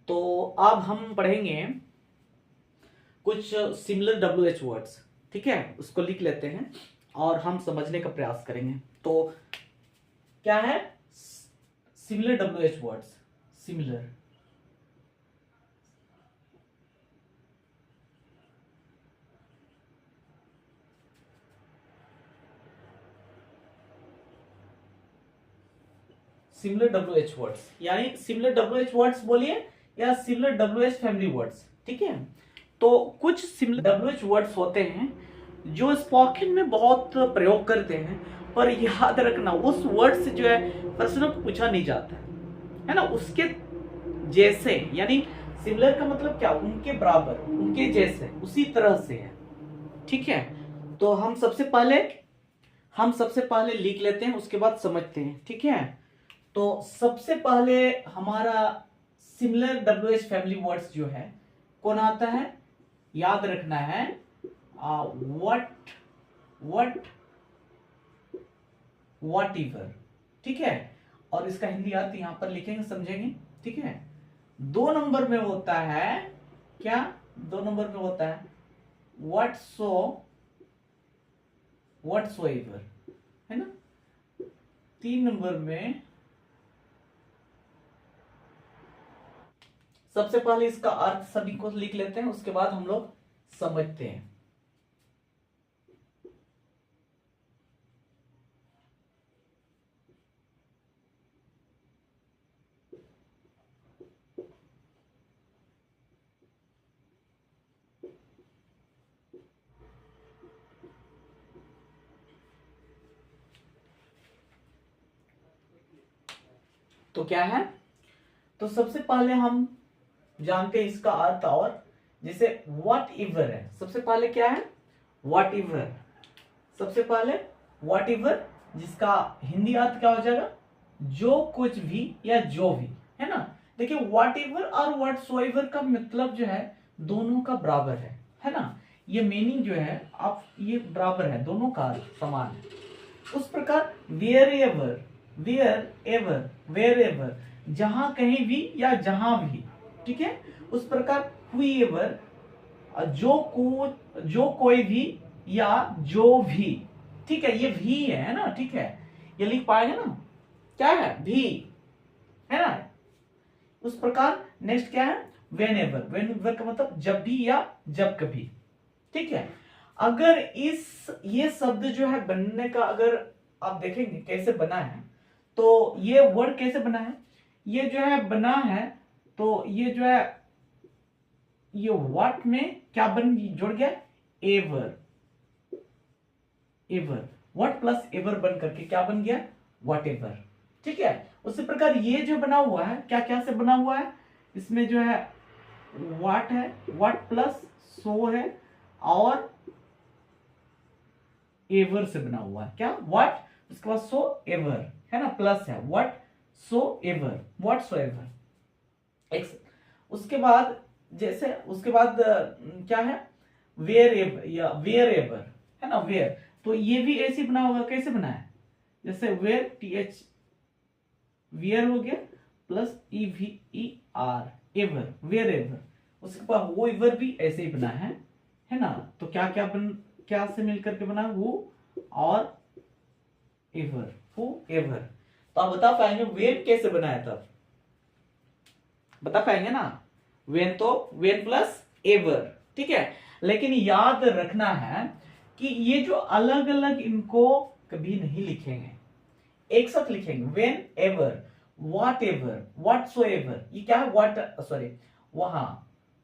तो अब हम पढ़ेंगे कुछ सिमिलर WH वर्ड्स। ठीक है, उसको लिख लेते हैं और हम समझने का प्रयास करेंगे। तो क्या है similar WH words? Similar similar WH words, यानी सिमिलर WH वर्ड्स बोलिए या सिमिलर WH फैमिली वर्ड्स। ठीक है, तो कुछ सिमिलर WH वर्ड्स होते हैं जो स्पोकन में बहुत प्रयोग करते हैं, पर याद रखना उस वर्ड से जो है प्रश्न पूछा नहीं जाता है ना, उसके जैसे, यानी सिमिलर का मतलब क्या, उनके बराबर, उनके जैसे, उसी तरह से है। ठीक है, तो हम सबसे पहले लिख लेते हैं, उसके बाद समझते हैं। ठीक है, तो सबसे पहले हमारा सिमिलर WH फैमिली वर्ड्स जो है कौन आता है, याद रखना है व्हाट, व्हाट एवर। ठीक है, और इसका हिंदी अर्थ यहां पर लिखेंगे, समझेंगे। ठीक है, 2 नंबर में होता है क्या, 2 नंबर में होता है व्हाटसोएवर, है ना। 3 नंबर में सबसे पहले इसका अर्थ सभी को लिख लेते हैं, उसके बाद हम लोग समझते हैं। तो क्या है, तो सबसे पहले हम जानते हैं इसका अर्थ, और जैसे व्हाट एवर है, सबसे पहले क्या है व्हाट एवर, सबसे पहले व्हाट एवर, जिसका हिंदी अर्थ क्या हो जाएगा, जो कुछ भी या जो भी, है ना। देखिए व्हाट एवर और व्हाटसोएवर का मतलब जो है दोनों का बराबर है ना। ये मीनिंग जो है आप ये बराबर है, दोनों का समान है। उस प्रकार वेयर एवर, जहां कहीं भी या जहां भी। ठीक है, उस प्रकार हुएवर, जो कोई भी या जो भी। ठीक है, ये भी है ना। ठीक है, ये लिख पाएंगे ना, क्या है भी, है ना। उस प्रकार नेक्स्ट क्या है वेन का मतलब जब भी या जब कभी। ठीक है, अगर ये शब्द जो है बनने का, अगर आप देखेंगे कैसे बना है, तो ये वर्ड कैसे बना है, ये जो है बना है, तो ये जो है ये व्हाट में क्या बन जुड़ गया, एवर, व्हाट प्लस एवर बन करके क्या बन गया, व्हाट एवर। ठीक है, उसी प्रकार ये जो बना हुआ है क्या क्या से बना हुआ है, इसमें जो है व्हाट है, व्हाट प्लस सो है, और एवर से बना हुआ है, क्या व्हाट, उसके बाद सो एवर, है ना, प्लस है what so ever, what so ever. उसके बाद जैसे उसके बाद क्या है वेयर एवर या वेयर एवर, है ना, वेयर, तो ये भी ऐसे बना होगा, कैसे बना है, जैसे वेयर TH वेयर हो गया plus EVER ever, wherever. उसके बाद वो एवर भी ऐसे ही बना है ना। तो क्या से मिलकर के बना, वो और एवर, वो एवर। तो आप बता पाएंगे वेन कैसे बना है, तब बता पाएंगे ना, वेन प्लस एवर। ठीक है, लेकिन याद रखना है कि ये जो अलग अलग इनको कभी नहीं लिखेंगे, एक साथ लिखेंगे, whenever, whatever, whatsoever. ये क्या है, वहां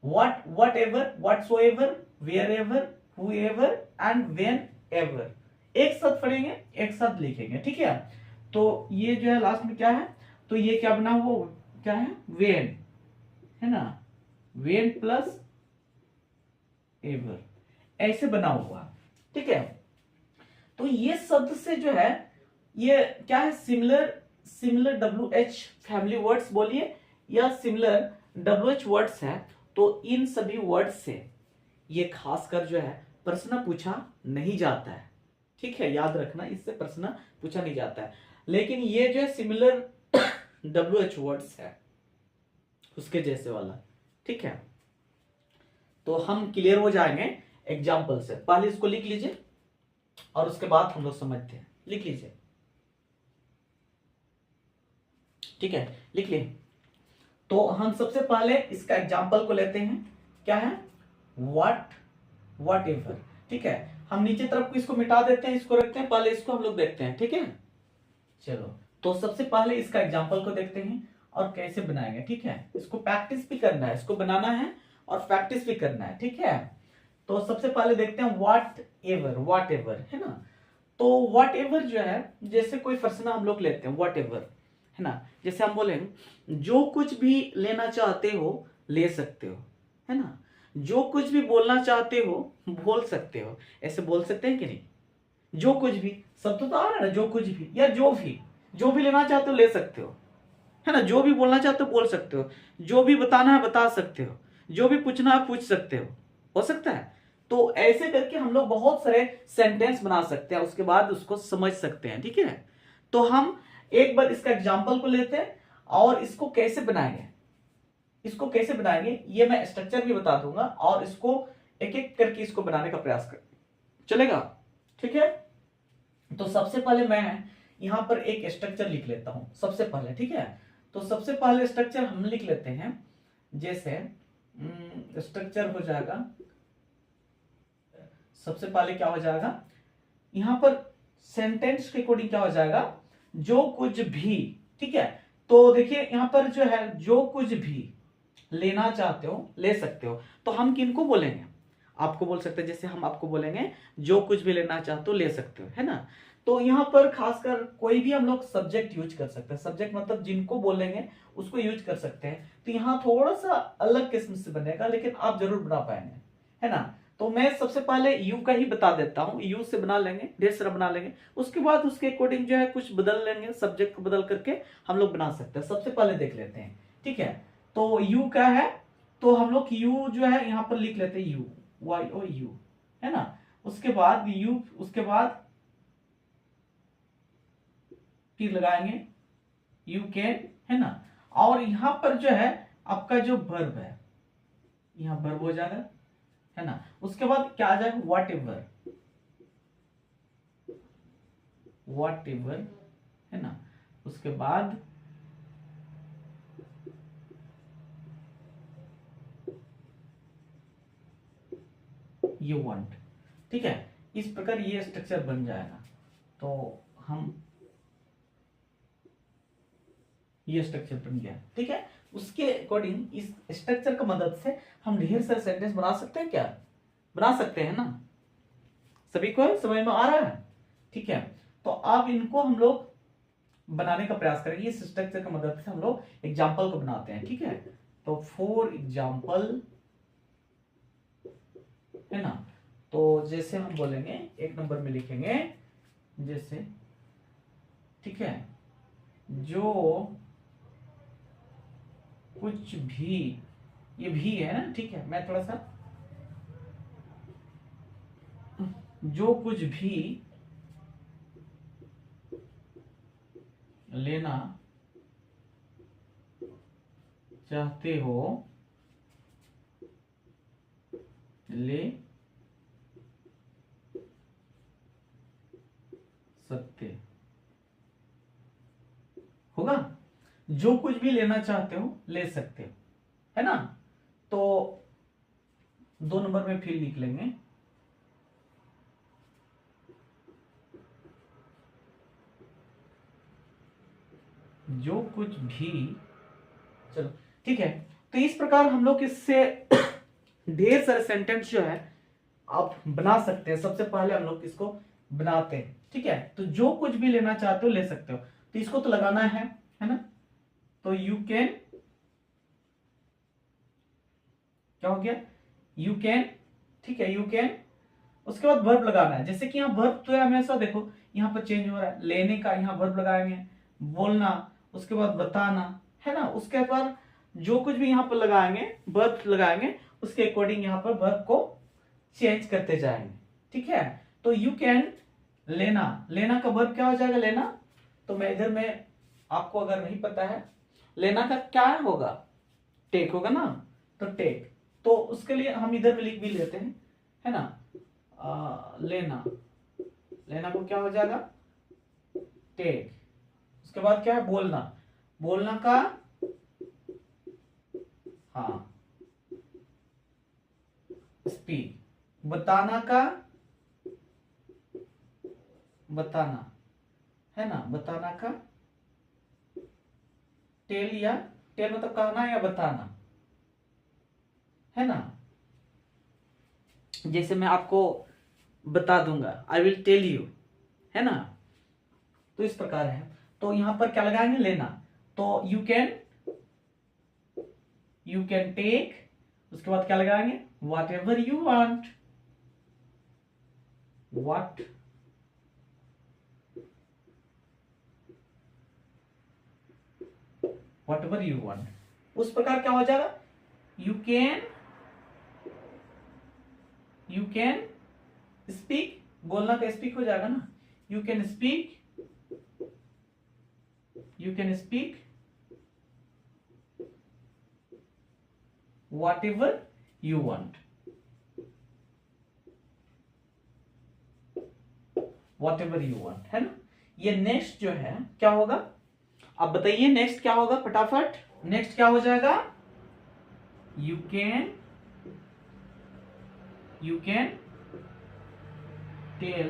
whatever, whatsoever, wherever, however and whenever, एक साथ पढ़ेंगे, एक साथ लिखेंगे। ठीक है, तो ये जो है लास्ट में क्या है, तो ये क्या बना हुआ, क्या है वेन, है ना, वेन प्लस एवर, ऐसे बना हुआ। ठीक है, तो ये शब्द से जो है ये क्या है, सिमिलर WH फैमिली वर्ड्स बोलिए या सिमिलर WH वर्ड्स है। तो इन सभी वर्ड्स से ये खासकर जो है प्रश्न पूछा नहीं जाता है। ठीक है, याद रखना, इससे प्रश्न पूछा नहीं जाता है। लेकिन ये जो है सिमिलर WH वर्ड्स है, उसके जैसे वाला। ठीक है, तो हम क्लियर हो जाएंगे एग्जाम्पल से। पहले इसको लिख लीजिए और उसके बाद हम लोग समझते हैं। लिख लीजिए, ठीक है, लिख लिए। तो हम सबसे पहले इसका एग्जाम्पल को लेते हैं। क्या है? What ever. ठीक है, हम नीचे तरफ को इसको मिटा देते हैं, इसको रखते हैं, पहले इसको हम लोग देखते हैं। ठीक है, चलो, तो सबसे पहले इसका एग्जाम्पल को देखते हैं और कैसे बनाएंगे। ठीक है, इसको प्रैक्टिस भी करना है, इसको बनाना है और प्रैक्टिस भी करना है। ठीक है, तो सबसे पहले देखते हैं वॉट एवर है ना। तो वॉट एवर जो है, जैसे कोई प्रश्न हम लोग लेते हैं वॉट एवर है ना, जैसे हम बोलेंगे जो कुछ भी लेना चाहते हो ले सकते हो, है ना। जो कुछ भी बोलना चाहते हो बोल सकते हो, ऐसे बोल सकते हैं कि नहीं? जो कुछ भी शब्द तो आ रहा है ना, जो कुछ भी या जो भी लेना चाहते हो ले सकते हो, है ना। जो भी बोलना चाहते हो बोल सकते हो, जो भी बताना है बता सकते हो, जो भी पूछना है पूछ सकते हो सकता है। तो ऐसे करके हम लोग बहुत सारे सेंटेंस बना सकते हैं, उसके बाद उसको समझ सकते हैं। ठीक है, तो हम एक बार इसका एग्जाम्पल को लेते हैं और इसको कैसे बनाएंगे, ये मैं स्ट्रक्चर भी बता दूंगा और इसको एक एक करके इसको बनाने का प्रयास कर चलेगा। ठीक है, तो सबसे पहले मैं यहां पर एक स्ट्रक्चर लिख लेता हूं सबसे पहले। ठीक है, तो सबसे पहले स्ट्रक्चर हम लिख लेते हैं। जैसे स्ट्रक्चर हो जाएगा, सबसे पहले क्या हो जाएगा यहां पर सेंटेंस के अकॉर्डिंग क्या हो जाएगा, जो कुछ भी। ठीक है, तो देखिए यहां पर जो है जो कुछ भी लेना चाहते हो ले सकते हो, तो हम किनको बोलेंगे? आपको बोल सकते हैं, जैसे हम आपको बोलेंगे जो कुछ भी लेना चाहते हो ले सकते हो, है ना। तो यहां पर खासकर कोई भी हम लोग सब्जेक्ट यूज कर सकते हैं। सब्जेक्ट मतलब जिनको बोलेंगे उसको यूज कर सकते हैं। तो यहाँ थोड़ा सा अलग किस्म से बनेगा, लेकिन आप जरूर बना पाएंगे, है ना। तो मैं सबसे पहले यू का ही बता देता हूं, यू से बना लेंगे, ढेर सारा बना लेंगे, उसके बाद उसके अकॉर्डिंग जो है कुछ बदल लेंगे, सब्जेक्ट को बदल करके हम लोग बना सकते हैं। सबसे पहले देख लेते हैं। ठीक है, तो यू क्या है, तो हम लोग यू जो है यहां पर लिख लेते हैं यू, YOU, है ना। उसके बाद यू, उसके बाद फिर लगाएंगे यू कैन, है ना। और यहां पर जो है आपका जो वर्ब है, यहां वर्ब हो जाएगा, है ना। उसके बाद क्या आ जाएगा, वॉट एवर, है ना। उसके बाद यू वांट। ठीक है, इस प्रकार ये स्ट्रक्चर बन जाएगा। तो हम ये स्ट्रक्चर बन गया। ठीक है, उसके अकॉर्डिंग इस स्ट्रक्चर का मदद से हम ढेर सारे सेंटेंस बना सकते हैं। क्या बना सकते हैं ना? सभी को समझ में आ रहा है? ठीक है, तो अब इनको हम लोग बनाने का प्रयास करेंगे। इस स्ट्रक्चर की मदद से हम लोग एग्जाम्पल को बनाते हैं। ठीक है, तो फॉर एग्जाम्पल, है ना। तो जैसे हम बोलेंगे एक नंबर में लिखेंगे, जैसे, ठीक है, जो कुछ भी, ये भी है ना। ठीक है, मैं थोड़ा सा, जो कुछ भी लेना चाहते हो ले सकते होगा। जो कुछ भी लेना चाहते हो ले सकते हो, है ना। तो 2 नंबर में फिर लिख लेंगे, जो कुछ भी। चलो, ठीक है, तो इस प्रकार हम लोग इससे ढेर सारे सेंटेंस जो है आप बना सकते हैं। सबसे पहले हम लोग इसको बनाते हैं। ठीक है, तो जो कुछ भी लेना चाहते हो ले सकते हो, तो इसको तो लगाना है ना। तो यू कैन, क्या हो गया, यू कैन। ठीक है, यू कैन। उसके बाद वर्ब लगाना है। जैसे कि यहाँ वर्ब तो है हमेशा, देखो यहाँ पर चेंज हो रहा है। लेने का यहाँ वर्ब लगाएंगे, बोलना, उसके बाद बताना, है ना। उसके बाद जो कुछ भी यहाँ पर लगाएंगे, वर्ब लगाएंगे, उसके अकॉर्डिंग यहाँ पर वर्ब को चेंज करते जाएंगे। ठीक है, तो यू कैन लेना का वर्ब क्या हो जाएगा, लेना। तो मैं इधर में आपको अगर नहीं पता है लेना का क्या होगा, टेक होगा ना, तो टेक, तो उसके लिए हम इधर में लिख भी लेते हैं, है ना। लेना, लेना को क्या हो जाएगा, टेक। उसके बाद क्या है, बोलना, बोलना का, हाँ, स्पीक। बताना का, बताना, है ना, बताना का टेल, या टेल मतलब कहना या बताना, है ना। जैसे मैं आपको बता दूंगा, आई विल टेल यू, है ना। तो इस प्रकार है। तो यहां पर क्या लगाएंगे, लेना। तो यू कैन टेक, उसके बाद क्या लगाएंगे, what ever you want, what ever you want. उस प्रकार क्या हो जाएगा, यू कैन स्पीक, बोलना का स्पीक हो जाएगा ना, you can speak whatever you want, what ever you want, है ना। ये नेक्स्ट जो है क्या होगा, अब बताइए नेक्स्ट क्या होगा फटाफट। नेक्स्ट क्या हो जाएगा, you can tell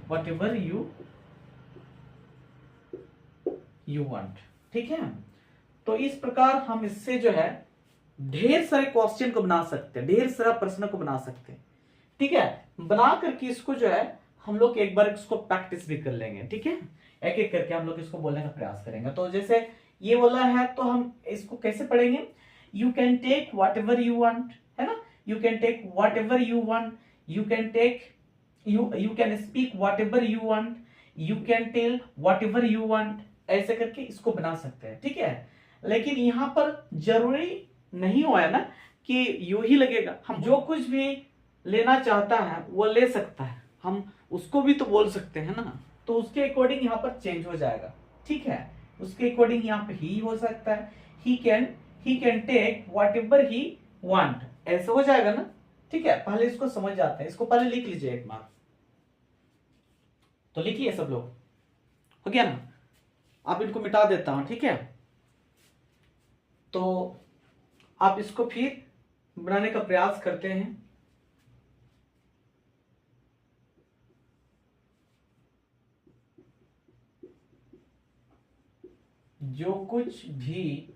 whatever you want, ठीक है। तो इस प्रकार हम इससे जो है ढेर सारे क्वेश्चन को बना सकते हैं, ढेर सारा प्रश्न को बना सकते हैं, ठीक है। बना करके इसको जो है हम लोग एक बार इसको प्रैक्टिस भी कर लेंगे, ठीक है। एक एक करके हम लोग इसको बोलने का प्रयास करेंगे। तो जैसे ये बोला है तो हम इसको कैसे पढ़ेंगे, you can take whatever you want, है ना, you can take whatever you want, you can take you can speak whatever you want, you can tell whatever you want, ऐसे करके इसको बना सकते हैं, ठीक है। लेकिन यहां पर जरूरी नहीं हुआ है ना कि यू ही लगेगा, हम जो कुछ भी लेना चाहता है वो ले सकता है, हम उसको भी तो बोल सकते हैं ना, तो उसके अकॉर्डिंग यहाँ पर चेंज हो जाएगा, ठीक है। उसके अकॉर्डिंग यहाँ पे ही हो सकता है, he can take whatever he want, ऐसा हो जाएगा ना, ठीक है। पहले इसको समझ जाते हैं, इसको पहले लिख लीजिए एक बार, तो लिखिए सब लोग, हो गया ना। आप इनको मिटा देता हूं, ठीक है। तो आप इसको फिर बनाने का प्रयास करते हैं। जो कुछ भी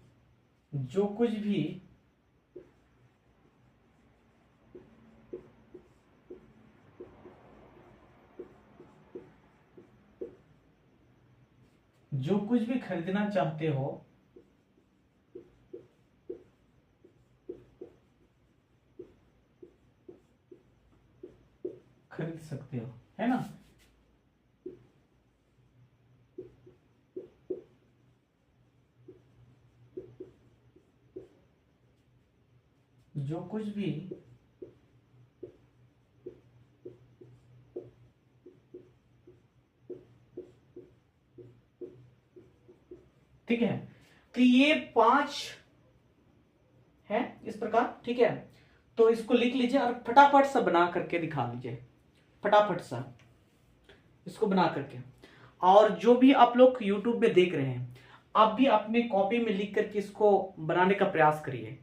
जो कुछ भी खरीदना चाहते हो, खरीद सकते हो, है ना। जो कुछ भी ठीक है। तो ये 5 है इस प्रकार, ठीक है। तो इसको लिख लीजिए और फटाफट सा बना करके दिखा लीजिए, फटाफट सा इसको बना करके। और जो भी आप लोग YouTube में देख रहे हैं, आप भी अपने कॉपी में लिख करके इसको बनाने का प्रयास करिए,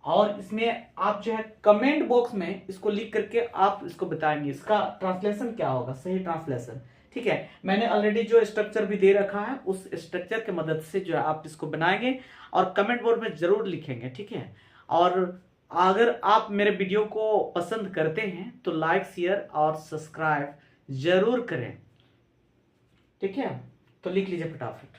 और इसमें आप जो है कमेंट बॉक्स में इसको लिख करके आप इसको बताएंगे इसका ट्रांसलेशन क्या होगा, सही ट्रांसलेशन, ठीक है। मैंने ऑलरेडी जो स्ट्रक्चर भी दे रखा है, उस स्ट्रक्चर की मदद से जो है आप इसको बनाएंगे और कमेंट बोर्ड में जरूर लिखेंगे, ठीक है। और अगर आप मेरे वीडियो को पसंद करते हैं तो लाइक, शेयर और सब्सक्राइब जरूर करें, ठीक है। तो लिख लीजिए फटाफट।